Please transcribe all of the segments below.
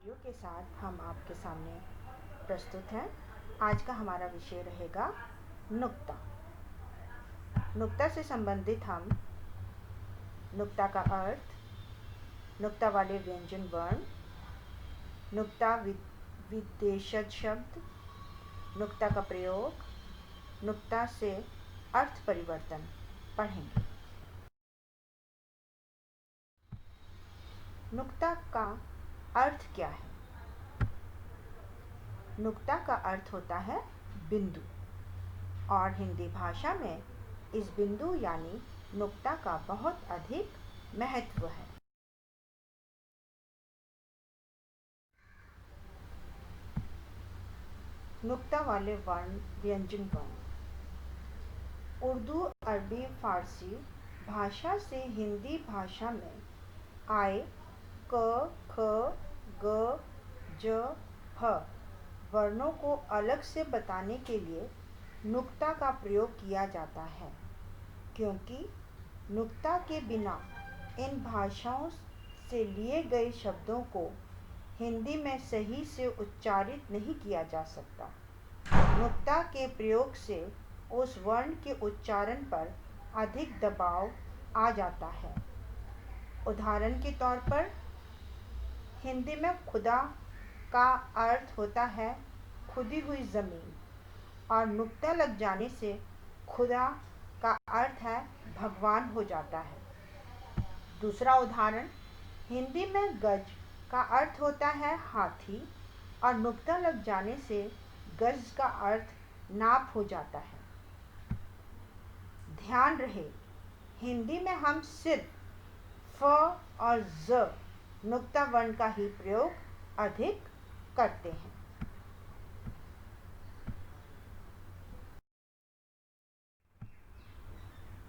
Video के साथ हम आपके सामने प्रस्तुत हैं। आज का हमारा विषय रहेगा नुक्ता। नुक्ता से संबंधित हम नुक्ता का अर्थ, नुक्ता वाले व्यंजन वर्ण, नुक्ता विदेशज शब्द, नुक्ता का प्रयोग, नुक्ता से अर्थ परिवर्तन पढ़ेंगे। नुक्ता का अर्थ क्या है? नुक्ता का अर्थ होता है बिंदु, और हिंदी भाषा में इस बिंदु यानी नुक्ता का बहुत अधिक महत्व है। नुक्ता वाले वर्ण, व्यंजन वर्ण। उर्दू, अरबी, फारसी भाषा से हिंदी भाषा में आए क, ख, ग, ज, फ वर्णों को अलग से बताने के लिए नुक्ता का प्रयोग किया जाता है, क्योंकि नुक्ता के बिना इन भाषाओं से लिए गए शब्दों को हिंदी में सही से उच्चारित नहीं किया जा सकता। नुक्ता के प्रयोग से उस वर्ण के उच्चारण पर अधिक दबाव आ जाता है। उदाहरण के तौर पर हिंदी में खुदा का अर्थ होता है खुदी हुई ज़मीन, और नुक्ता लग जाने से खुदा का अर्थ है भगवान हो जाता है। दूसरा उदाहरण, हिंदी में गज का अर्थ होता है हाथी, और नुक्ता लग जाने से गज का अर्थ नाप हो जाता है। ध्यान रहे, हिंदी में हम सिर्फ फ और ज नुक्ता वर्ण का ही प्रयोग अधिक करते हैं।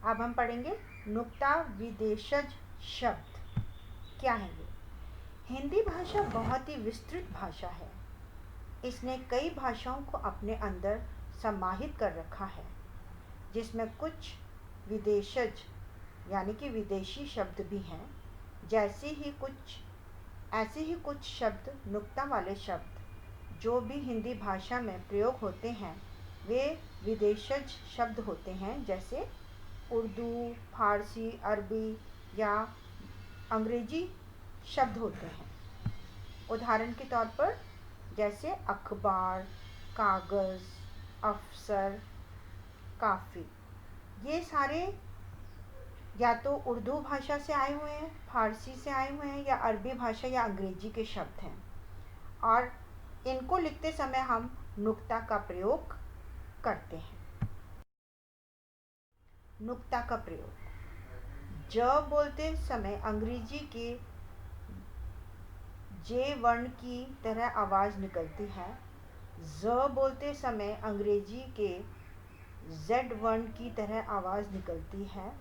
अब हम पढ़ेंगे नुक्ता विदेशज शब्द क्या है। ये हिंदी भाषा बहुत ही विस्तृत भाषा है। इसने कई भाषाओं को अपने अंदर समाहित कर रखा है, जिसमें कुछ विदेशज यानी कि विदेशी शब्द भी हैं। ऐसे ही कुछ शब्द, नुक्ता वाले शब्द जो भी हिंदी भाषा में प्रयोग होते हैं, वे विदेशज शब्द होते हैं, जैसे उर्दू, फारसी, अरबी या अंग्रेजी शब्द होते हैं। उदाहरण के तौर पर जैसे अखबार, कागज़, अफसर, काफ़ी, ये सारे या तो उर्दू भाषा से आए हुए हैं, फारसी से आए हुए हैं, या अरबी भाषा या अंग्रेजी के शब्द हैं, और इनको लिखते समय हम नुक्ता का प्रयोग करते हैं। नुक्ता का प्रयोग, ज बोलते समय अंग्रेजी के जे वर्ण की तरह आवाज़ निकलती है। ज बोलते समय अंग्रेजी के जेड वर्ण की तरह आवाज़ निकलती है।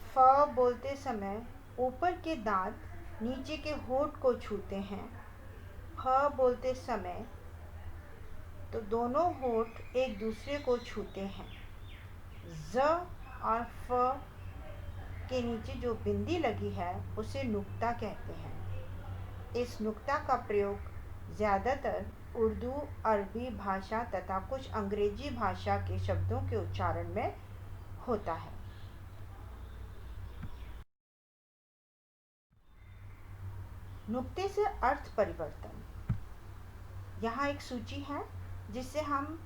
फ बोलते समय ऊपर के दांत नीचे के होंठ को छूते हैं। फ बोलते समय तो दोनों होंठ एक दूसरे को छूते हैं। ज और फ के नीचे जो बिंदी लगी है उसे नुक्ता कहते हैं। इस नुक्ता का प्रयोग ज़्यादातर उर्दू, अरबी भाषा तथा कुछ अंग्रेजी भाषा के शब्दों के उच्चारण में होता है। नुक्ते से अर्थ परिवर्तन। यहाँ एक सूची है जिससे हम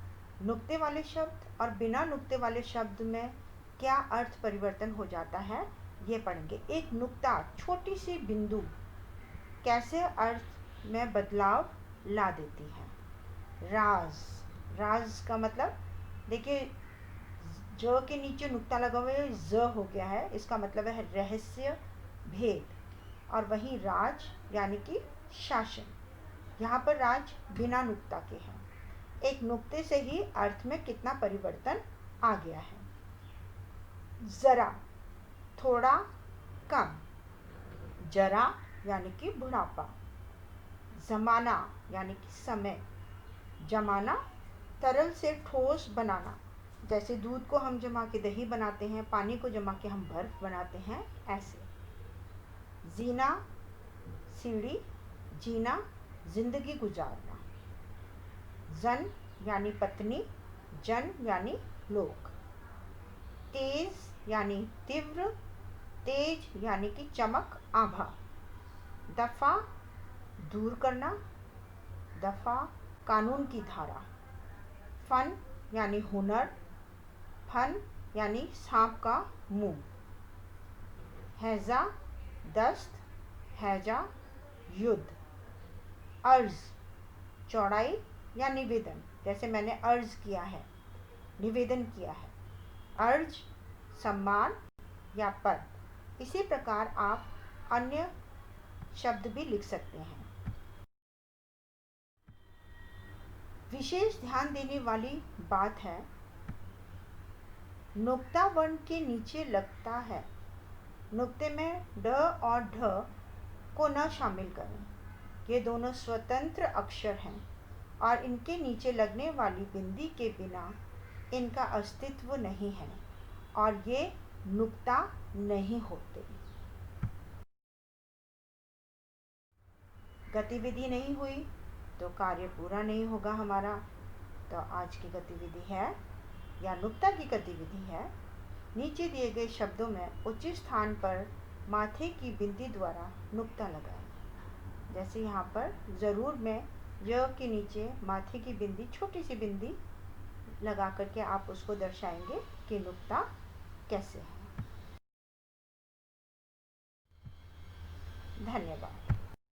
नुक्ते वाले शब्द और बिना नुक्ते वाले शब्द में क्या अर्थ परिवर्तन हो जाता है, ये पढ़ेंगे। एक नुक्ता, छोटी सी बिंदु, कैसे अर्थ में बदलाव ला देती है। राज, राज का मतलब देखिए, ज के नीचे नुक्ता लगा हुआ है, ज हो गया है, इसका मतलब है रहस्य, भेद। और वहीं राज यानी कि शासन, यहाँ पर राज बिना नुक्ता के है। एक नुक्ते से ही अर्थ में कितना परिवर्तन आ गया है। जरा, थोड़ा, कम। जरा यानी कि बुढ़ापा। जमाना यानी कि समय। जमाना, तरल से ठोस बनाना, जैसे दूध को हम जमा के दही बनाते हैं, पानी को जमा के हम बर्फ बनाते हैं, ऐसे। जीना, सीढ़ी, जीना, जिंदगी गुजारना। जन यानी पत्नी, जन यानी लोग। तेज यानी तीव्र, तेज यानी कि चमक, आभा। दफा दूर करना, दफा कानून की धारा। फन यानी हुनर, फन यानी सांप का मुंह। हैजा दस्त, हैजा युद्ध। अर्ज चौड़ाई या निवेदन, जैसे मैंने अर्ज किया है, निवेदन किया है। अर्ज सम्मान या पद। इसी प्रकार आप अन्य शब्द भी लिख सकते हैं। विशेष ध्यान देने वाली बात है, नुक्ता वर्ण के नीचे लगता है। नुक्ते में ड और ढ को न शामिल करें। ये दोनों स्वतंत्र अक्षर हैं और इनके नीचे लगने वाली बिंदी के बिना इनका अस्तित्व नहीं है और ये नुक्ता नहीं होते। गतिविधि नहीं हुई तो कार्य पूरा नहीं होगा हमारा। तो आज की गतिविधि है या नुक्ता की गतिविधि है, नीचे दिए गए शब्दों में उचित स्थान पर माथे की बिंदी द्वारा नुक्ता लगाएं। जैसे यहाँ पर ज़रूर में य के नीचे माथे की बिंदी, छोटी सी बिंदी लगा करके आप उसको दर्शाएंगे कि नुक्ता कैसे है। धन्यवाद।